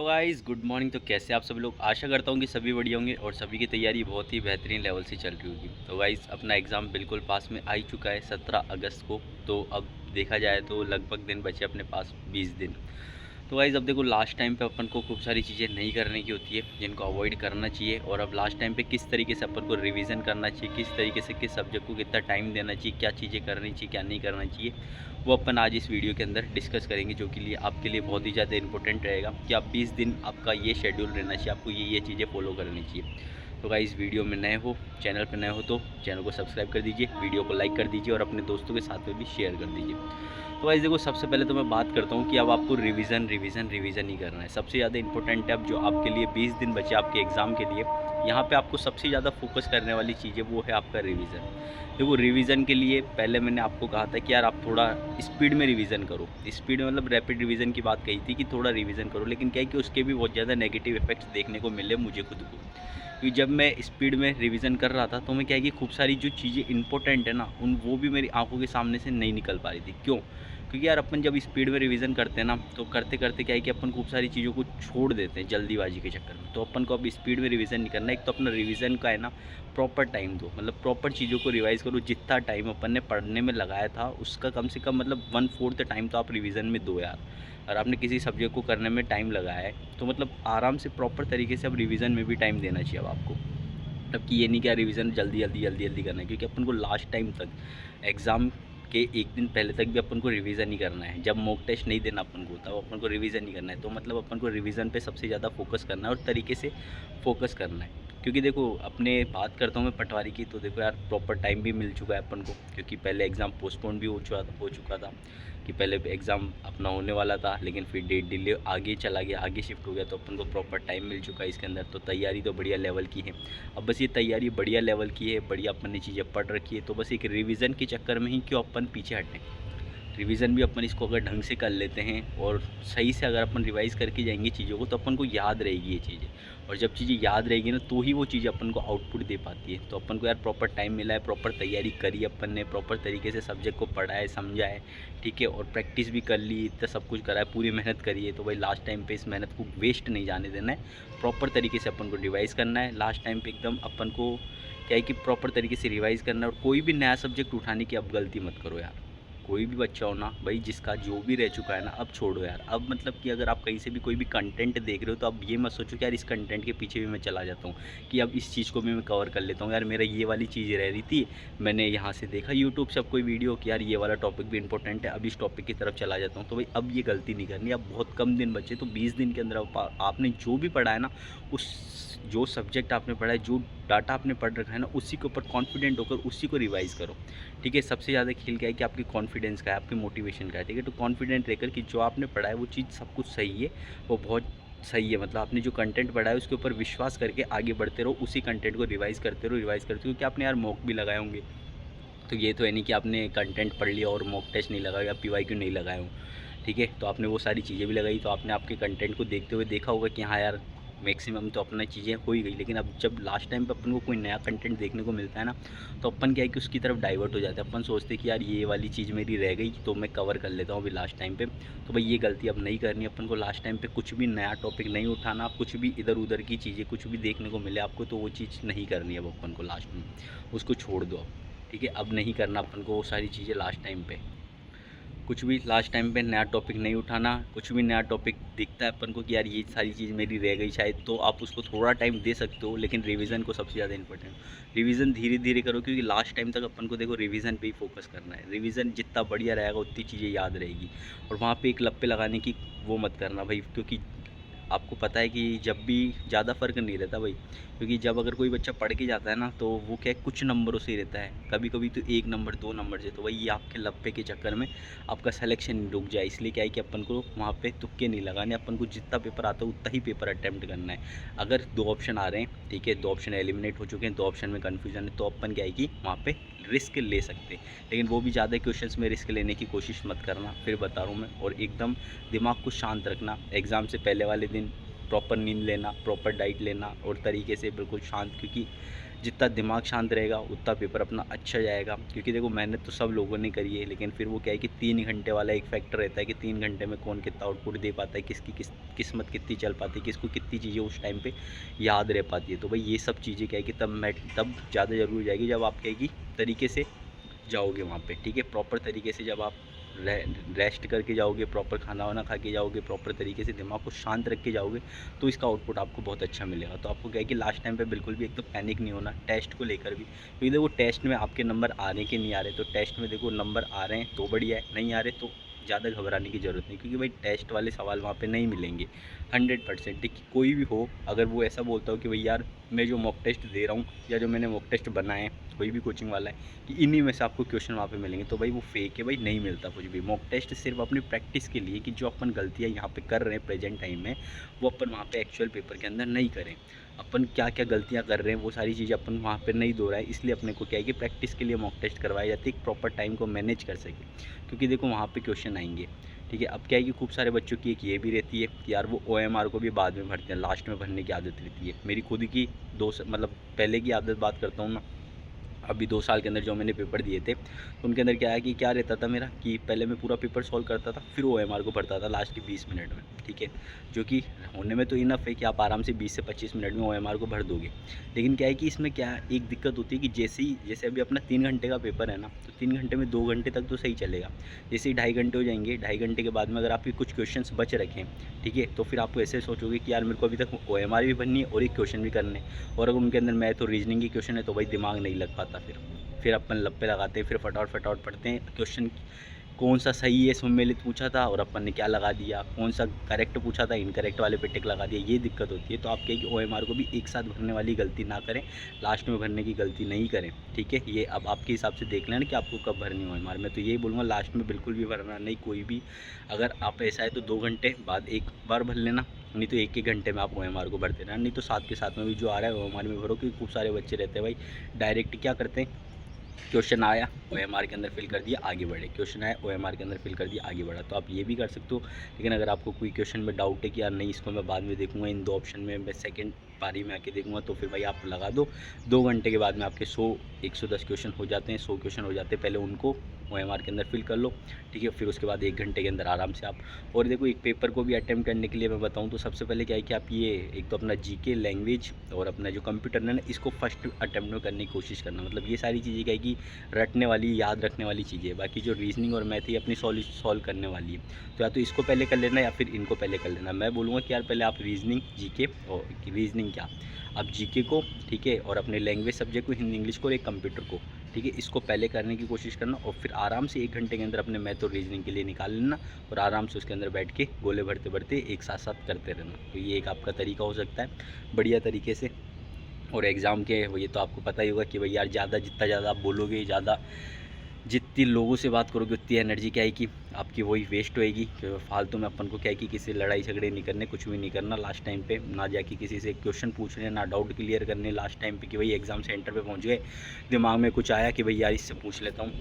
Hello guys, good morning. तो कैसे आप सभी लोग? आशा करता हूँ कि सभी बढ़िया होंगे और सभी की तैयारी बहुत ही बेहतरीन लेवल से चल रही होगी। तो गाइस, अपना एग्ज़ाम बिल्कुल पास में आ ही चुका है 17 अगस्त को। तो अब देखा जाए तो लगभग दिन बचे अपने पास 20 दिन। तो गाइस, अब देखो लास्ट टाइम पे अपन को खूब सारी चीज़ें नहीं करने की होती है जिनको अवॉइड करना चाहिए। और अब लास्ट टाइम पे किस तरीके से अपन को रिवीजन करना चाहिए, किस तरीके से किस सब्जेक्ट को कितना टाइम देना चाहिए, क्या चीज़ें करनी चाहिए, क्या नहीं करना चाहिए, वो अपन आज इस वीडियो के अंदर डिस्कस करेंगे। जो कि लिए आपके लिए बहुत ही ज़्यादा इंपॉर्टेंट रहेगा कि आप 20 दिन आपका ये शेड्यूल रहना चाहिए, आपको ये चीज़ें फॉलो करनी चाहिए। तो गाइस, वीडियो में नए हो, चैनल पर नए हो तो चैनल को सब्सक्राइब कर दीजिए, वीडियो को लाइक कर दीजिए और अपने दोस्तों के साथ में भी शेयर कर दीजिए। तो गाइस देखो, सबसे पहले तो मैं बात करता हूँ कि अब आपको रिवीजन रिवीजन रिवीजन ही करना है। सबसे ज़्यादा इंपॉर्टेंट है अब जो आपके लिए 20 दिन बचे आपके एग्ज़ाम के लिए, यहाँ पे आपको सबसे ज़्यादा फोकस करने वाली चीज़ है वो है आपका रिवीजन। देखो, रिवीजन के लिए पहले मैंने आपको कहा था कि यार आप थोड़ा स्पीड में रिवीजन करो। स्पीड में मतलब रैपिड रिवीजन की बात कही थी कि थोड़ा रिवीजन करो, लेकिन क्या है कि उसके भी बहुत ज़्यादा नेगेटिव इफेक्ट्स देखने को मिले मुझे खुद को। क्योंकि जब मैं स्पीड में रिवीजन कर रहा था तो मैं क्या है कि खूब सारी जो चीज़ें इंपॉर्टेंट है ना, उन वो भी मेरी आंखों के सामने से नहीं निकल पा रही थी। क्यों? क्योंकि यार अपन जब स्पीड में रिवीजन करते हैं ना, तो करते करते क्या है कि अपन खूब सारी चीज़ों को छोड़ देते हैं जल्दीबाजी के चक्कर में। तो अपन को अब स्पीड में रिवीजन नहीं करना है। एक तो अपना रिवीजन का है ना, प्रॉपर टाइम दो, मतलब प्रॉपर चीज़ों को रिवाइज़ करो। जितना टाइम अपन ने पढ़ने में लगाया था उसका कम से कम मतलब 1/4 टाइम तो आप रिवीजन में दो यार। और आपने किसी सब्जेक्ट को करने में टाइम लगाया है तो मतलब आराम से प्रॉपर तरीके से अब रिवीजन में भी टाइम देना चाहिए अब आपको। मतलब कि ये नहीं क्या रिवीजन जल्दी जल्दी जल्दी जल्दी करना है, क्योंकि अपन को लास्ट टाइम तक एग्ज़ाम के एक दिन पहले तक भी अपन को रिवीजन ही करना है। जब मॉक टेस्ट नहीं देना अपन को तब अपन को रिवीजन ही करना है। तो मतलब अपन को रिवीजन पे सबसे ज़्यादा फोकस करना है और तरीके से फोकस करना है। क्योंकि देखो, अपने बात करता हूँ मैं पटवारी की, तो देखो यार प्रॉपर टाइम भी मिल चुका है अपन को, क्योंकि पहले एग्ज़ाम पोस्टपोन भी हो चुका था कि पहले एग्ज़ाम अपना होने वाला था लेकिन फिर डेट डिले आगे चला गया, आगे शिफ्ट हो गया। तो अपन को प्रॉपर टाइम मिल चुका है इसके अंदर। तो तैयारी तो बढ़िया लेवल की है। अब बस ये तैयारी बढ़िया लेवल की है, बढ़िया अपन ने चीज़ें पढ़ रखी है, तो बस एक रिवीजन के चक्कर में ही क्यों अपन पीछे हटें। रिवीजन भी अपन इसको अगर ढंग से कर लेते हैं और सही से अगर अपन रिवाइज़ करके जाएंगे चीज़ों को, तो अपन को याद रहेगी ये चीज़ें। और जब चीज़ें याद रहेगी ना, तो ही वो चीज़ें अपन को आउटपुट दे पाती है। तो अपन को यार प्रॉपर टाइम मिला है, प्रॉपर तैयारी करी अपन ने, प्रॉपर तरीके से सब्जेक्ट को पढ़ा है, समझा है, ठीक है, और प्रैक्टिस भी कर ली, इतना सब कुछ करा है, पूरी मेहनत करी है। तो भाई लास्ट टाइम पे इस मेहनत को वेस्ट नहीं जाने देना है। प्रॉपर तरीके से अपन को रिवाइज़ करना है लास्ट टाइम पे एकदम। अपन को क्या है कि प्रॉपर तरीके से रिवाइज़ करना है। और कोई भी नया सब्जेक्ट उठाने की अब गलती मत करो यार। कोई भी बच्चा हो ना भाई, जिसका जो भी रह चुका है ना, अब छोड़ो यार। अब मतलब कि अगर आप कहीं से भी कोई भी कंटेंट देख रहे हो तो अब ये मत सोचो कि यार इस कंटेंट के पीछे भी मैं चला जाता हूँ, कि अब इस चीज़ को भी मैं कवर कर लेता हूँ। यार मेरा ये वाली चीज़ रह रही थी, मैंने यहाँ से देखा यूट्यूब से अब कोई वीडियो कि यार ये वाला टॉपिक भी इंपॉर्टेंट है, अब इस टॉपिक की तरफ चला जाता हूँ। तो भाई अब ये गलती नहीं करनी। अब बहुत कम दिन बचे, तो 20 दिन के अंदर आपने जो भी पढ़ा है ना, उस जो सब्जेक्ट आपने पढ़ा है, जो डाटा आपने पढ़ रखा है ना, उसी के ऊपर कॉन्फिडेंट होकर उसी को रिवाइज़ करो। ठीक है, सबसे ज़्यादा खेल क्या है कि आपकी कॉन्फिडेंस का है, आपकी मोटिवेशन का है। ठीक है, तो कॉन्फिडेंट रहकर कि जो आपने पढ़ा है वो चीज़ सब कुछ सही है, वो बहुत सही है। मतलब आपने जो कंटेंट पढ़ा है उसके ऊपर विश्वास करके आगे बढ़ते रहो, उसी कंटेंट को रिवाइज़ करते रहो, रिवाइज़ करते रहो। क्योंकि आपने यार मॉक भी लगाए होंगे, तो ये तो है नहीं कि आपने कंटेंट पढ़ लिया और मॉक टेस्ट नहीं लगाया या पीवाईक्यू नहीं लगाए हो। ठीक है, तो आपने वो सारी चीज़ें भी लगाई, तो आपने आपके कंटेंट को देखते हुए देखा होगा कि हाँ यार, मैक्सिमम तो अपना चीज़ें हो ही गई। लेकिन अब जब लास्ट टाइम पे अपन को कोई नया कंटेंट देखने को मिलता है ना, तो अपन क्या है कि उसकी तरफ डाइवर्ट हो जाता है। अपन सोचते हैं कि यार ये वाली चीज़ मेरी रह गई तो मैं कवर कर लेता हूँ अभी लास्ट टाइम पे। तो भाई ये गलती अब नहीं करनी अपन को। लास्ट टाइम पे कुछ भी नया टॉपिक नहीं उठाना, कुछ भी इधर उधर की चीज़ें कुछ भी देखने को मिले आपको, तो वो चीज़ नहीं करनी है अब अपन को लास्ट में। उसको छोड़ दो अब। ठीक है, अब नहीं करना अपन को वो सारी चीज़ें लास्ट टाइम पे। कुछ भी लास्ट टाइम पे नया टॉपिक नहीं उठाना। कुछ भी नया टॉपिक दिखता है अपन को कि यार ये सारी चीज़ मेरी रह गई शायद, तो आप उसको थोड़ा टाइम दे सकते हो, लेकिन रिवीजन को सबसे ज़्यादा इंपॉर्टेंट। रिवीजन धीरे धीरे करो, क्योंकि लास्ट टाइम तक अपन को देखो रिवीजन पे ही फोकस करना है। रिवीजन जितना बढ़िया रहेगा उतनी चीज़ें याद रहेगी। और वहाँ पे एक लप्पे लगाने की वो मत करना भाई, क्योंकि आपको पता है कि जब भी ज़्यादा फ़र्क नहीं रहता भाई। क्योंकि जब अगर कोई बच्चा पढ़ के जाता है ना, तो वो क्या है, कुछ नंबरों से ही रहता है, कभी कभी तो 1 नंबर 2 नंबर से। तो भाई ये आपके लप्पे के चक्कर में आपका सिलेक्शन रुक जाए, इसलिए क्या है कि अपन को वहाँ पे तुक्के नहीं लगाने। अपन को जितना पेपर आता है उतना ही पेपर अटैम्प्ट करना है। अगर 2 ऑप्शन आ रहे हैं, ठीक है, 2 ऑप्शन एलिमिनेट हो चुके हैं, 2 ऑप्शन में कन्फ्यूजन है, तो अपन क्या है कि वहाँ पे रिस्क ले सकते हैं। लेकिन वो भी ज़्यादा क्वेश्चंस में रिस्क लेने की कोशिश मत करना, फिर बता रहा हूँ मैं। और एकदम दिमाग को शांत रखना। एग्ज़ाम से पहले वाले दिन प्रॉपर नींद लेना, प्रॉपर डाइट लेना और तरीके से बिल्कुल शांत। क्योंकि जितना दिमाग शांत रहेगा उतना पेपर अपना अच्छा जाएगा। क्योंकि देखो मेहनत तो सब लोगों ने करी है, लेकिन फिर वो क्या है कि 3 घंटे वाला एक फैक्टर रहता है कि 3 घंटे में कौन कितना आउटपुट दे पाता है, किसकी किस्मत कितनी चल पाती है, किसको कितनी चीज़ें उस टाइम पे याद रह पाती है। तो भाई ये सब चीज़ें क्या है कि तब ज़्यादा ज़रूरी हो जाएगी जब आप क्या है कि तरीके से जाओगे वहाँ पे, ठीक है। प्रॉपर तरीके से जब आप रेस्ट करके जाओगे, प्रॉपर खाना वाना खा के जाओगे, प्रॉपर तरीके से दिमाग को शांत रख के जाओगे, तो इसका आउटपुट आपको बहुत अच्छा मिलेगा। तो आपको क्या है कि लास्ट टाइम पे बिल्कुल भी एक तो पैनिक नहीं होना टेस्ट को लेकर भी, क्योंकि देखो टेस्ट में आपके नंबर आ रहे कि नहीं आ रहे। तो टेस्ट में देखो नंबर आ रहे हैं तो बढ़िया है, नहीं आ रहे तो ज़्यादा घबराने की ज़रूरत नहीं, क्योंकि भाई टेस्ट वाले सवाल वहाँ पे नहीं मिलेंगे 100%। ठीक, कोई भी हो अगर वो ऐसा बोलता हो कि भाई यार मैं जो मॉक टेस्ट दे रहा हूँ या जो मैंने मॉक टेस्ट बनाए, कोई भी कोचिंग वाला है, कि इन्हीं में से आपको क्वेश्चन वहाँ पे मिलेंगे, तो भाई वो फेक है, भाई नहीं मिलता कुछ भी। मॉक टेस्ट सिर्फ अपनी प्रैक्टिस के लिए कि जो अपन गलतियाँ यहाँ पे कर रहे हैं प्रेजेंट टाइम में, वो अपन वहाँ पे एक्चुअल पेपर के अंदर नहीं करें। अपन क्या क्या गलतियाँ कर रहे हैं वो सारी चीज़ें अपन वहाँ पे नहीं दोहराए, इसलिए अपने को क्या है कि प्रैक्टिस के लिए मॉक टेस्ट करवाई जाती है, एक प्रॉपर टाइम को मैनेज कर सके। क्योंकि देखो वहाँ पे क्वेश्चन आएंगे, ठीक है। अब क्या है कि खूब सारे बच्चों की एक ये भी रहती है कि यार वो OMR को भी बाद में भरते हैं, लास्ट में भरने की आदत रहती है। मेरी खुद की मतलब पहले की आदत बात करता हूँ मैं, अभी 2 साल के अंदर जो मैंने पेपर दिए थे, तो उनके अंदर क्या है कि क्या रहता था मेरा कि पहले मैं पूरा पेपर सॉल्व करता था, फिर OMR को भरता था लास्ट के 20 मिनट में, ठीक है। जो कि होने में तो इनफ है कि आप आराम से 20 से 25 मिनट में OMR को भर दोगे। लेकिन क्या है कि इसमें क्या एक दिक्कत होती है कि जैसे अभी अपना 3 घंटे का पेपर है ना, तो 3 घंटे में 2 घंटे तक तो सही चलेगा। जैसे ही 2.5 घंटे हो जाएंगे, 2.5 घंटे के बाद में अगर आपके कुछ क्वेश्चन बच रखें, ठीक है, तो फिर आपको ऐसे सोचोगे कि यार मेरे को अभी तक OMR भी भरनी है और एक क्वेश्चन भी करने, और अगर उनके अंदर मैथ और रीजनिंग की क्वेश्चन है तो भाई दिमाग नहीं लग पाता। फिर अपन लप्पे लगाते हैं, फिर फटाफट पढ़ते हैं क्वेश्चन कौन सा सही है सम्मिलित पूछा था और अपन ने क्या लगा दिया, कौन सा करेक्ट पूछा था इनकरेक्ट वाले पे टिक लगा दिया, ये दिक्कत होती है। तो आप कहें कि OMR को भी एक साथ भरने वाली गलती ना करें, लास्ट में भरने की गलती नहीं करें, ठीक है। ये अब आपके हिसाब से देख लेना कि आपको कब भरनी है OMR। मैं तो यही बोलूँगा लास्ट में बिल्कुल भी भरना नहीं कोई भी। अगर आप ऐसा है तो 2 घंटे बाद एक बार भर लेना, नहीं तो 1-1 घंटे में आप OMR को भर देना, नहीं तो साथ के साथ में भी जो आ रहा है OMR में भरो। क्योंकि खूब सारे बच्चे रहते हैं भाई डायरेक्ट क्या करते हैं, क्वेश्चन आया OMR के अंदर फिल कर दिया आगे बढ़े, क्वेश्चन आया OMR के अंदर फिल कर दिया आगे बढ़ा। तो आप ये भी कर सकते हो। लेकिन अगर आपको कोई क्वेश्चन में डाउट है कि यार नहीं इसको मैं बाद में देखूंगा, इन 2 ऑप्शन में मैं सेकंड पारी में आके देखूंगा, तो फिर भाई आप लगा दो। 2 घंटे के बाद में आपके 110 क्वेश्चन हो जाते हैं, 100 क्वेश्चन हो जाते हैं। पहले उनको OMR के अंदर फिल कर लो, ठीक है। फिर उसके बाद 1 घंटे के अंदर आराम से आप, और देखो एक पेपर को भी अटैम्प्ट करने के लिए मैं बताऊं तो सबसे पहले क्या है कि आप ये एक तो अपना GK लैंग्वेज और अपना जो कंप्यूटर है ना, इसको फर्स्ट अटैम्प्ट में करने की कोशिश करना। मतलब ये सारी चीज़ें क्या है कि रटने वाली, याद रखने वाली चीज़ें है। बाकी जो रीजनिंग और मैथ ही अपनी सॉल्व करने वाली है, तो या तो इसको पहले कर लेना या फिर इनको पहले कर लेना। मैं बोलूँगा कि यार पहले आप रीजनिंग GK, और रीजनिंग क्या आप GK को, ठीक है, और अपने लैंग्वेज सब्जेक्ट को, हिंदी इंग्लिश को और एक कंप्यूटर को, ठीक है, इसको पहले करने की कोशिश करना। और फिर आराम से 1 घंटे के अंदर अपने मैथ और रीजनिंग के लिए निकाल लेना, और आराम से उसके अंदर बैठ के गोले भरते भरते एक साथ साथ करते रहना। तो ये एक आपका तरीका हो सकता है बढ़िया तरीके से। और एग्ज़ाम के ये तो आपको पता ही होगा कि भाई यार जितना ज़्यादा आप बोलोगे, ज़्यादा जितनी लोगों से बात करोगे उतनी एनर्जी क्या है कि आपकी वही वेस्ट होएगी। फालतू में अपन को क्या है कि किसी लड़ाई झगड़े नहीं करने, कुछ भी नहीं करना लास्ट टाइम पे, ना जाके किसी से क्वेश्चन पूछने, ना डाउट क्लियर करने लास्ट टाइम पे कि भाई एग्ज़ाम सेंटर पे पहुंच गए, दिमाग में कुछ आया कि भाई यार इससे पूछ लेता हूँ,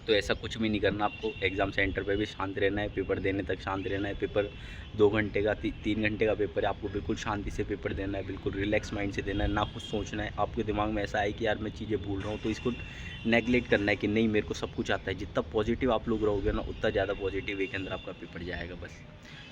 तो ऐसा कुछ भी नहीं करना। आपको एग्ज़ाम सेंटर पे भी शांत रहना है, पेपर देने तक शांत रहना है। पेपर 2 घंटे का 3 घंटे का पेपर है, आपको बिल्कुल शांति से पेपर देना है, बिल्कुल रिलैक्स माइंड से देना है, ना कुछ सोचना है। आपके दिमाग में ऐसा है कि यार मैं चीज़ें भूल रहा हूँ, तो इसको नेगलेक्ट करना है कि नहीं मेरे को सब कुछ आता है। जितना पॉजिटिव आप लोग रहोगे ना, उतना ज़्यादा पॉजिटिव वे के अंदर आपका पेपर जाएगा बस,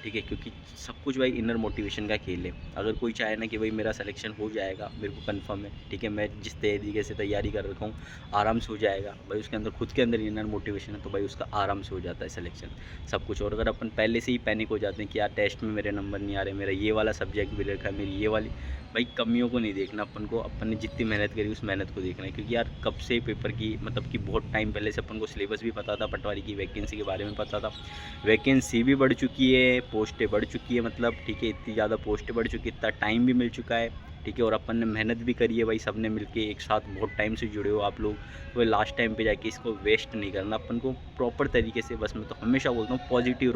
ठीक है। क्योंकि सब कुछ भाई इनर मोटिवेशन का खेल है। अगर कोई चाहे ना कि भाई मेरा सिलेक्शन हो जाएगा, मेरे को कंफर्म है, ठीक है, मैं जिस तरीके से तैयारी कर रखा हूँ आराम से हो जाएगा, भाई उसके अंदर खुद के अंदर इनर मोटिवेशन है, तो भाई उसका आराम से हो जाता है सिलेक्शन सब कुछ। और अगर अपन पहले से ही पैनिक हो जाते हैं कि यार टेस्ट में मेरे नंबर नहीं आ रहे, मेरा ये वाला सब्जेक्ट भी रखा है, मेरी ये वाली, भाई कमियों को नहीं देखना अपन को, अपन ने जितनी मेहनत करी उस मेहनत को देखना है। क्योंकि यार कब से पेपर की मतलब कि बहुत टाइम पहले से अपन को सिलेबस भी पता था, पटवारी की वैकेंसी के बारे में पता था, वैकेंसी भी बढ़ चुकी है, पोस्टें बढ़ चुकी है, मतलब ठीक है, इतनी ज़्यादा पोस्टें बढ़ चुकी है, इतना टाइम भी मिल चुका है, ठीक है। और अपन ने मेहनत भी करी है भाई, सब ने मिल एक साथ बहुत टाइम से जुड़े हो आप लोग, तो लास्ट टाइम पे जाके इसको वेस्ट नहीं करना अपन को, प्रॉपर तरीके से। बस मैं तो हमेशा बोलता हूँ पॉजिटिव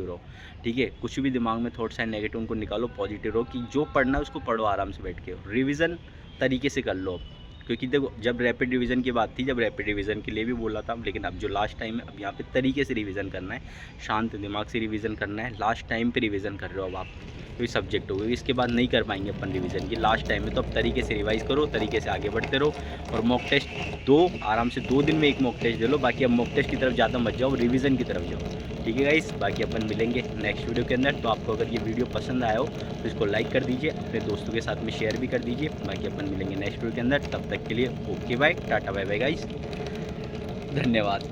रहो, ठीक है। कुछ भी दिमाग में थॉट्स हैं नेगेटिव, उनको निकालो, पॉजिटिव रहो कि जो पढ़ना है उसको पढ़ो आराम से बैठ के, रिविज़न तरीके से कर लो अब। क्योंकि देखो जब रैपिड रिवीजन की बात थी, जब रैपिड रिवीजन के लिए भी बोला था, लेकिन अब जो लास्ट टाइम है, अब यहाँ पे तरीके से रिवीजन करना है, शांत दिमाग से रिवीजन करना है, लास्ट टाइम पे रिवीजन कर रहे हो अब आप, तो ये सब्जेक्ट हो गई, इसके बाद नहीं कर पाएंगे अपन रिवीजन की लास्ट टाइम में। तो अब तरीके से रिवाइज़ करो, तरीके से आगे बढ़ते रहो, और मॉक टेस्ट दो, आराम से 2 दिन में एक मॉक टेस्ट दे लो। बाकी अब मॉक टेस्ट की तरफ ज़्यादा मत जाओ, रिवीजन की तरफ जाओ, ठीक है गाइस। बाकी अपन मिलेंगे नेक्स्ट वीडियो के अंदर। तो आपको अगर ये वीडियो पसंद आया हो तो इसको लाइक कर दीजिए, अपने दोस्तों के साथ में शेयर भी कर दीजिए। बाकी अपन मिलेंगे नेक्स्ट वीडियो के अंदर, तब तक के लिए okay bye, tata bye bye guys, धन्यवाद।